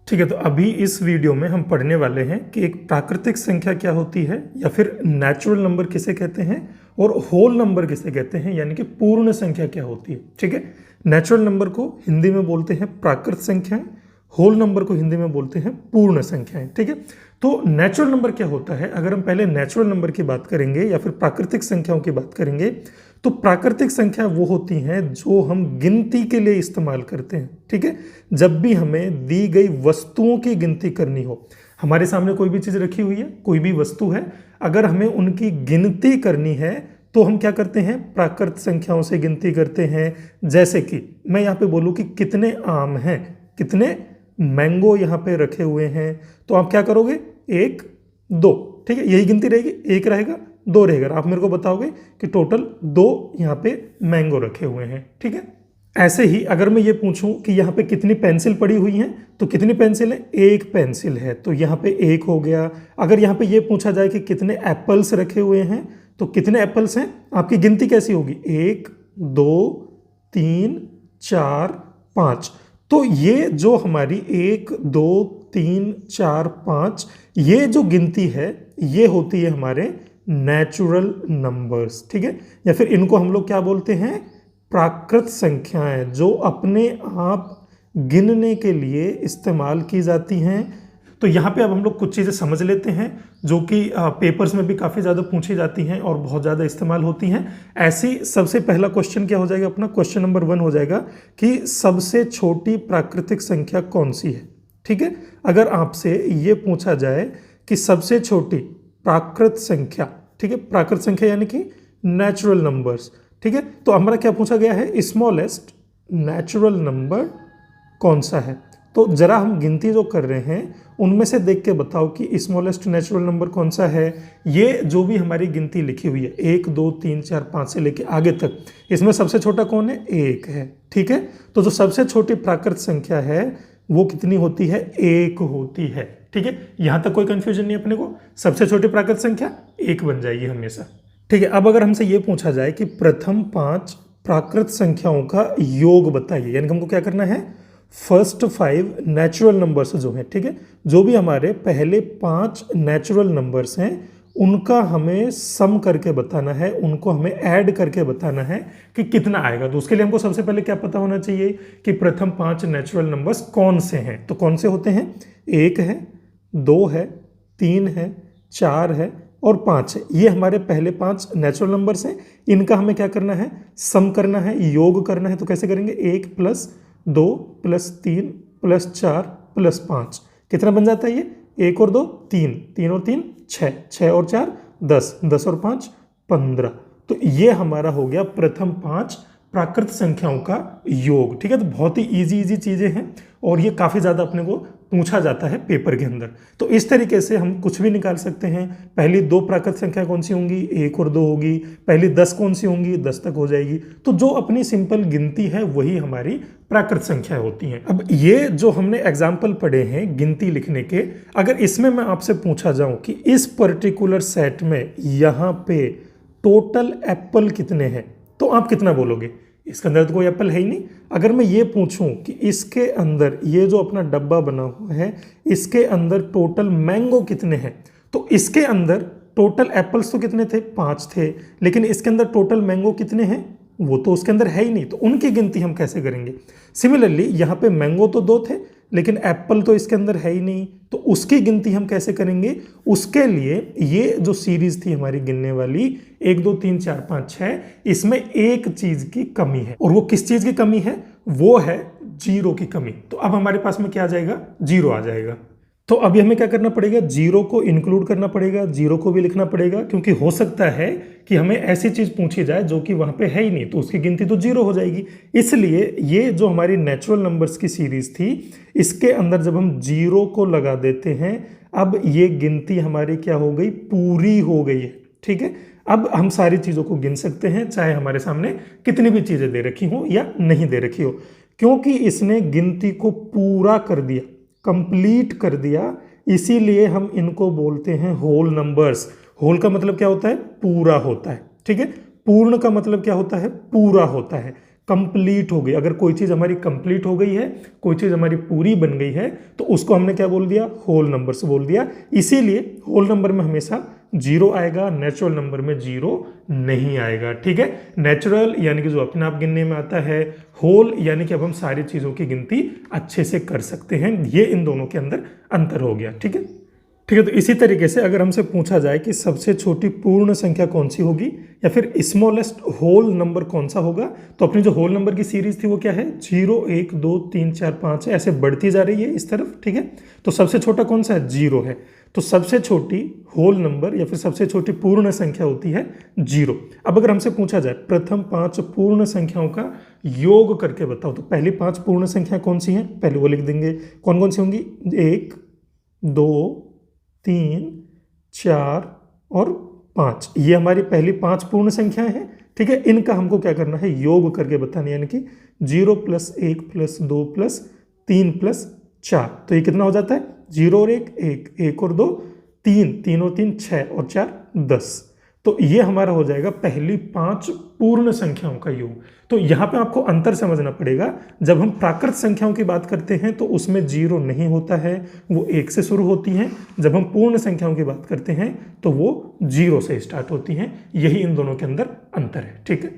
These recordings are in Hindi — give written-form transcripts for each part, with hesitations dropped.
ठीक है, तो अभी इस वीडियो में हम पढ़ने वाले हैं कि एक प्राकृतिक संख्या क्या होती है या फिर नेचुरल नंबर किसे कहते हैं और होल नंबर किसे कहते हैं, यानी कि पूर्ण संख्या क्या होती है। ठीक है, नेचुरल नंबर को हिंदी में बोलते हैं प्राकृत संख्याएं, होल नंबर को हिंदी में बोलते हैं पूर्ण संख्याएं। ठीक है, तो नेचुरल नंबर क्या होता है, अगर हम पहले नेचुरल नंबर की बात करेंगे या फिर प्राकृतिक संख्याओं की बात करेंगे, तो प्राकृतिक संख्या वो होती हैं जो हम गिनती के लिए इस्तेमाल करते हैं। ठीक है, जब भी हमें दी गई वस्तुओं की गिनती करनी हो, हमारे सामने कोई भी चीज़ रखी हुई है, कोई भी वस्तु है, अगर हमें उनकी गिनती करनी है तो हम क्या करते हैं, प्राकृत संख्याओं से गिनती करते हैं। जैसे कि मैं यहाँ पे बोलूँ कि कितने आम हैं, कितने मैंगो यहाँ पे रखे हुए हैं, तो आप क्या करोगे, 1 2। ठीक है, यही गिनती रहेगी, 1 रहेगा 2 रहेगा, आप मेरे को बताओगे कि टोटल 2 यहाँ पे मैंगो रखे हुए हैं। ठीक है, ऐसे ही अगर मैं ये पूछूं कि यहाँ पे कितनी पेंसिल पड़ी हुई हैं, तो कितनी पेंसिल है, 1 पेंसिल है, तो यहाँ पे 1 हो गया। अगर यहाँ पे ये पूछा जाए कि कितने एप्पल्स रखे हुए हैं, तो कितने एप्पल्स हैं, आपकी गिनती कैसी होगी, 1 2 3 4 5। तो ये जो हमारी 1 2 3 4 5 ये जो गिनती है, ये होती है हमारे नेचुरल नंबर्स। ठीक है, या फिर इनको हम लोग क्या बोलते हैं, प्राकृत संख्याएं, जो अपने आप गिनने के लिए इस्तेमाल की जाती हैं। तो यहाँ पे अब हम लोग कुछ चीज़ें समझ लेते हैं जो कि पेपर्स में भी काफ़ी ज़्यादा पूछी जाती हैं और बहुत ज़्यादा इस्तेमाल होती हैं। ऐसी सबसे पहला क्वेश्चन क्या हो जाएगा अपना, क्वेश्चन नंबर 1 हो जाएगा कि सबसे छोटी प्राकृतिक संख्या कौन सी है। ठीक है, अगर आपसे ये पूछा जाए कि सबसे छोटी प्राकृत संख्या, ठीक है, प्राकृत संख्या यानी कि नेचुरल नंबर्स, ठीक है, तो हमारा क्या पूछा गया है, स्मॉलेस्ट नेचुरल नंबर कौन सा है। तो जरा हम गिनती जो कर रहे हैं उनमें से देख के बताओ कि स्मॉलेस्ट नेचुरल नंबर कौन सा है। ये जो भी हमारी गिनती लिखी हुई है 1 2 3 4 5 से लेके आगे तक, इसमें सबसे छोटा कौन है, 1 है। ठीक है, तो जो सबसे छोटी प्राकृत संख्या है वो कितनी होती है, 1 होती है। ठीक है, यहां तक कोई कंफ्यूजन नहीं अपने को, सबसे छोटी प्राकृत संख्या 1 बन जाएगी हमेशा। ठीक है, अब अगर हमसे ये पूछा जाए कि प्रथम 5 प्राकृत संख्याओं का योग बताइए, यानी कि हमको क्या करना है, फर्स्ट 5 नेचुरल नंबर्स जो हैं, ठीक है, जो भी हमारे पहले 5 नेचुरल नंबर्स हैं उनका हमें सम करके बताना है, उनको हमें ऐड करके बताना है कि कितना आएगा। तो उसके लिए हमको सबसे पहले क्या पता होना चाहिए कि प्रथम 5 नेचुरल नंबर्स कौन से हैं। तो कौन से होते हैं, 1 है, 2 है, 3 है, 4 है और 5 है। ये हमारे पहले 5 नेचुरल नंबर्स हैं, इनका हमें क्या करना है, सम करना है, योग करना है। तो कैसे करेंगे, 1 + 2 + 3 + 4 + 5, कितना बन जाता है ये, 1 और 2 3, 3 और 3 6, 6 और 4 10, 10 और 5 15। तो ये हमारा हो गया प्रथम 5 प्राकृत संख्याओं का योग। ठीक है, तो बहुत ही इजी चीज़ें हैं और ये काफ़ी ज़्यादा अपने को पूछा जाता है पेपर के अंदर। तो इस तरीके से हम कुछ भी निकाल सकते हैं। पहली 2 प्राकृत संख्या कौन सी होंगी, 1 और 2 होगी। पहली 10 कौन सी होंगी, 10 तक हो जाएगी। तो जो अपनी सिंपल गिनती है वही हमारी प्राकृत संख्या होती हैं। अब ये जो हमने एग्जाम्पल पढ़े हैं गिनती लिखने के, अगर इसमें मैं आपसे पूछा जाऊं कि इस पर्टिकुलर सेट में यहाँ पे टोटल एप्पल कितने हैं, तो आप कितना बोलोगे, इसके अंदर तो कोई एप्पल है ही नहीं। अगर मैं ये पूछूं कि इसके अंदर ये जो अपना डब्बा बना हुआ है, इसके अंदर टोटल मैंगो कितने हैं, तो इसके अंदर टोटल एप्पल्स तो कितने थे, 5 थे, लेकिन इसके अंदर टोटल मैंगो कितने हैं, वो तो उसके अंदर है ही नहीं, तो उनकी गिनती हम कैसे करेंगे। सिमिलरली यहाँ पे मैंगो तो 2 थे लेकिन एप्पल तो इसके अंदर है ही नहीं, तो उसकी गिनती हम कैसे करेंगे। उसके लिए ये जो सीरीज थी हमारी गिनने वाली 1 2 3 4 5 6, इसमें एक चीज की कमी है, और वो किस चीज की कमी है, वो है 0 की कमी। तो अब हमारे पास में क्या आ जाएगा, 0 आ जाएगा। तो अभी हमें क्या करना पड़ेगा, 0 को इंक्लूड करना पड़ेगा, 0 को भी लिखना पड़ेगा, क्योंकि हो सकता है कि हमें ऐसी चीज पूछी जाए जो कि वहां पे है ही नहीं, तो उसकी गिनती तो 0 हो जाएगी। इसलिए ये जो हमारी नेचुरल नंबर्स की सीरीज थी, इसके अंदर जब हम 0 को लगा देते हैं, अब ये गिनती हमारी क्या हो गई, पूरी हो गई है। ठीक है, अब हम सारी चीजों को गिन सकते हैं, चाहे हमारे सामने कितनी भी चीजें दे रखी हो या नहीं दे रखी हो, क्योंकि इसने गिनती को पूरा कर दिया, कंप्लीट कर दिया। इसीलिए हम इनको बोलते हैं होल नंबर्स। होल का मतलब क्या होता है, पूरा होता है। ठीक है, पूर्ण का मतलब क्या होता है, पूरा होता है। कंप्लीट हो गई। अगर कोई चीज़ हमारी कंप्लीट हो गई है, कोई चीज़ हमारी पूरी बन गई है, तो उसको हमने क्या बोल दिया, होल नंबर्स बोल दिया। इसीलिए होल नंबर में हमेशा 0 आएगा, नेचुरल नंबर में 0 नहीं आएगा। ठीक है, नेचुरल यानी कि जो अपने आप गिनने में आता है, होल यानी कि अब हम सारी चीज़ों की गिनती अच्छे से कर सकते हैं। ये इन दोनों के अंदर अंतर हो गया। ठीक है, ठीक है। तो इसी तरीके से अगर हमसे पूछा जाए कि सबसे छोटी पूर्ण संख्या कौन सी होगी या फिर स्मॉलेस्ट होल नंबर कौन सा होगा, तो अपनी जो होल नंबर की सीरीज थी वो क्या है, 0 1 2 3 4 5 है, ऐसे बढ़ती जा रही है इस तरफ। ठीक है, तो सबसे छोटा कौन सा है, 0 है। तो सबसे छोटी होल नंबर या फिर सबसे छोटी पूर्ण संख्या होती है 0। अब अगर हमसे पूछा जाए प्रथम 5 पूर्ण संख्याओं का योग करके बताओ, तो पहली 5 पूर्ण संख्या कौन सी हैं, पहले वो लिख देंगे। कौन कौन सी होंगी, 1 2 3 4 और 5, ये हमारी पहली 5 पूर्ण संख्याएं हैं। ठीक है, इनका हमको क्या करना है, योग करके बताना, यानी कि 0 + 1 + 2 + 3 + 4। तो ये कितना हो जाता है, 0 और 1 1, 1 और 2 3, 3 और 3 6 और 4 10। तो ये हमारा हो जाएगा पहली 5 पूर्ण संख्याओं का योग। तो यहाँ पे आपको अंतर समझना पड़ेगा। जब हम प्राकृत संख्याओं की बात करते हैं तो उसमें 0 नहीं होता है, वो 1 से शुरू होती हैं। जब हम पूर्ण संख्याओं की बात करते हैं तो वो 0 से स्टार्ट होती हैं। यही इन दोनों के अंदर अंतर है। ठीक है,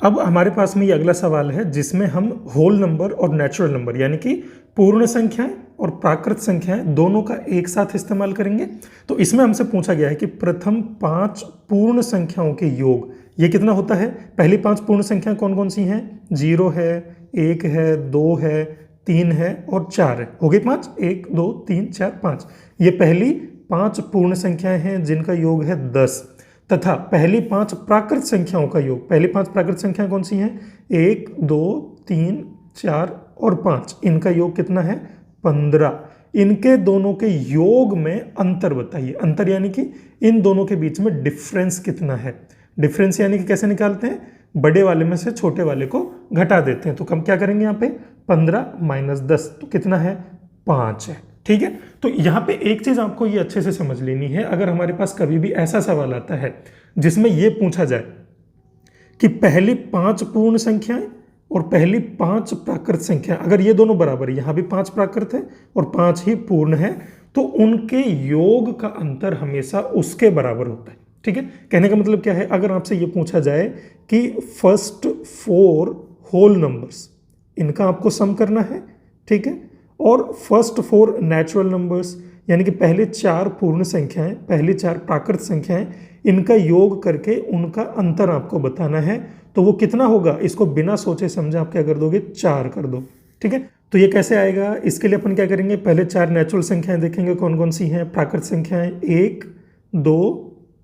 अब हमारे पास में ये अगला सवाल है जिसमें हम होल नंबर और नेचुरल नंबर यानी कि पूर्ण संख्याएं और प्राकृत संख्याएं दोनों का एक साथ इस्तेमाल करेंगे। तो इसमें हमसे पूछा गया है कि प्रथम 5 पूर्ण संख्याओं के योग ये कितना होता है। पहली 5 पूर्ण संख्याएं कौन कौन सी हैं, 0 है, 1 है, 2 है, 3 है और 4 है। हो गई 5, 1 2 3 4 5। ये पहली 5 पूर्ण संख्याएं हैं जिनका योग है 10। तथा पहली 5 प्राकृत संख्याओं का योग, पहली 5 प्राकृत संख्याएं कौन सी हैं, 1 2 3 4 और 5, इनका योग कितना है, 15। इनके दोनों के योग में अंतर बताइए। अंतर यानी कि इन दोनों के बीच में डिफरेंस कितना है। डिफरेंस यानी कि कैसे निकालते हैं, बड़े वाले में से छोटे वाले को घटा देते हैं। तो हम क्या करेंगे यहाँ पे, 15 - 10 तो कितना है, 5 है। ठीक है, तो यहाँ पे एक चीज आपको ये अच्छे से समझ लेनी है। अगर हमारे पास कभी भी ऐसा सवाल आता है जिसमें ये पूछा जाए कि पहली 5 पूर्ण संख्याएं और पहली 5 प्राकृत संख्या, अगर ये दोनों बराबर है, यहाँ भी 5 प्राकृत है और 5 ही पूर्ण है, तो उनके योग का अंतर हमेशा उसके बराबर होता है। ठीक है, कहने का मतलब क्या है, अगर आपसे ये पूछा जाए कि फर्स्ट 4 होल नंबर्स इनका आपको सम करना है, ठीक है, और फर्स्ट 4 नेचुरल नंबर्स यानी कि पहले 4 पूर्ण संख्याएं, पहली 4 प्राकृत संख्याएं, इनका योग करके उनका अंतर आपको बताना है, तो वो कितना होगा, इसको बिना सोचे समझे आप क्या कर दोगे, 4 कर दो। ठीक है, तो ये कैसे आएगा, इसके लिए अपन क्या करेंगे, पहले 4 नेचुरल संख्याएं देखेंगे कौन कौन सी हैं, प्राकृत संख्याएं 1 2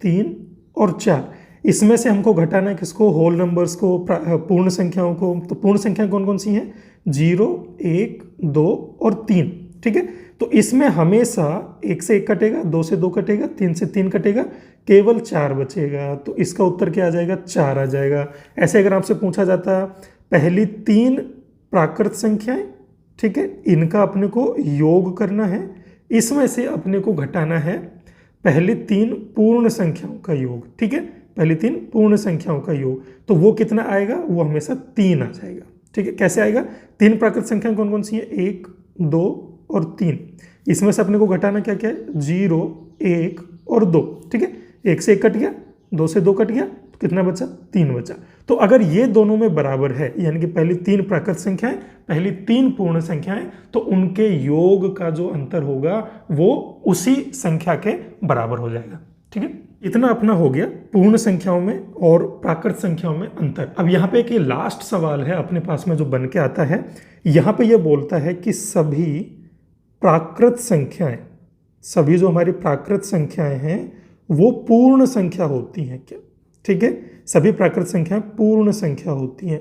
3 और 4। इसमें से हमको घटाना है किसको, होल नंबर्स को, पूर्ण संख्याओं को। तो पूर्ण संख्याएं कौन कौन सी हैं, 0 1 2 और 3। ठीक है, तो इसमें हमेशा 1 से 1 कटेगा, 2 से 2 कटेगा, 3 से 3 कटेगा, केवल 4 बचेगा। तो इसका उत्तर क्या आ जाएगा, 4 आ जाएगा। ऐसे अगर आपसे पूछा जाता पहली 3 प्राकृत संख्याएं, ठीक है, इनका अपने को योग करना है, इसमें से अपने को घटाना है पहली 3 पूर्ण संख्याओं का योग। ठीक है, पहली 3 पूर्ण संख्याओं का योग, तो वो कितना आएगा, वो हमेशा 3 आ जाएगा। ठीक है, कैसे आएगा, 3 प्राकृत संख्याएं कौन कौन सी हैं, 1 2 और 3। इसमें से अपने को घटाना क्या क्या है, 0 1 और 2। ठीक है, 1 से 1 कट गया, 2 से 2 कट गया, तो कितना बचा, 3 बचा। तो अगर ये दोनों में बराबर है, यानी कि पहली 3 प्राकृत संख्याएं, पहली 3 पूर्ण संख्याएं, तो उनके योग का जो अंतर होगा वो उसी संख्या के बराबर हो जाएगा। ठीक है, इतना अपना हो गया पूर्ण संख्याओं में और प्राकृत संख्याओं में अंतर। अब यहाँ पे एक ये लास्ट सवाल है अपने पास में जो बन के आता है, यहाँ पे ये बोलता है कि सभी प्राकृत संख्याएं, सभी जो हमारी प्राकृत संख्याएं हैं वो पूर्ण संख्या होती हैं क्या। ठीक है, सभी प्राकृत संख्याएं पूर्ण संख्या होती हैं।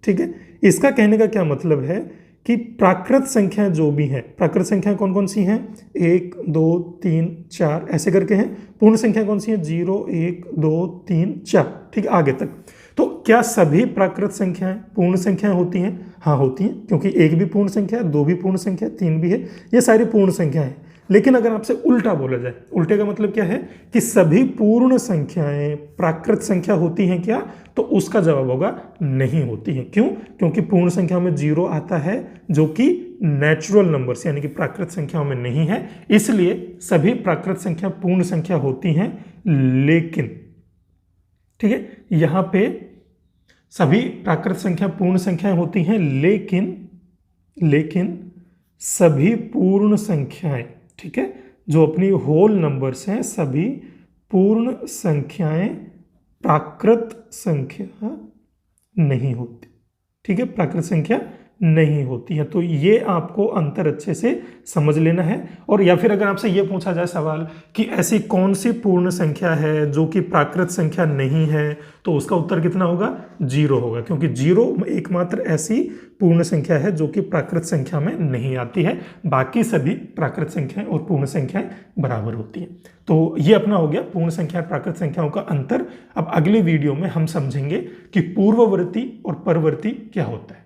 ठीक है, इसका कहने का क्या मतलब है कि प्राकृत संख्याएं जो भी हैं, प्राकृत संख्याएं कौन कौन सी हैं, 1 2 3 4 ऐसे करके हैं। पूर्ण संख्या कौन सी है, 0 1 2 3 4। ठीक है, आगे तक। तो क्या सभी प्राकृत संख्याएं पूर्ण संख्याएं होती हैं, हाँ होती हैं, क्योंकि 1 भी पूर्ण संख्या है, 2 भी पूर्ण संख्या है, 3 भी है, ये सारी पूर्ण संख्याएं हैं। लेकिन अगर आपसे उल्टा बोला जाए, उल्टे का मतलब क्या है कि सभी पूर्ण संख्याएं प्राकृत संख्या होती हैं क्या, तो उसका जवाब होगा नहीं होती हैं। क्यों? क्योंकि पूर्ण संख्या में 0 आता है जो कि नेचुरल नंबर्स यानी कि प्राकृत संख्याओं में नहीं है, इसलिए सभी प्राकृत संख्या पूर्ण संख्या होती हैं। लेकिन ठीक है, यहां पे सभी प्राकृत संख्या पूर्ण संख्याएं होती हैं, लेकिन सभी पूर्ण संख्याएं, ठीक है, जो अपनी होल नंबर्स हैं, सभी पूर्ण संख्याएं प्राकृत संख्या नहीं होती। ठीक है, प्राकृत संख्या नहीं होती है। तो ये आपको अंतर अच्छे से समझ लेना है। और या फिर अगर आपसे ये पूछा जाए सवाल कि ऐसी कौन सी पूर्ण संख्या है जो कि प्राकृत संख्या नहीं है, तो उसका उत्तर कितना होगा? 0 होगा, क्योंकि 0 एकमात्र ऐसी पूर्ण संख्या है जो कि प्राकृत संख्या में नहीं आती है। बाकी सभी प्राकृत संख्याएं और पूर्ण संख्याएं बराबर होती हैं। तो ये अपना हो गया पूर्ण संख्या और प्राकृत संख्याओं का अंतर। अब अगले वीडियो में हम समझेंगे कि पूर्ववर्ती और परवर्ती क्या होता है।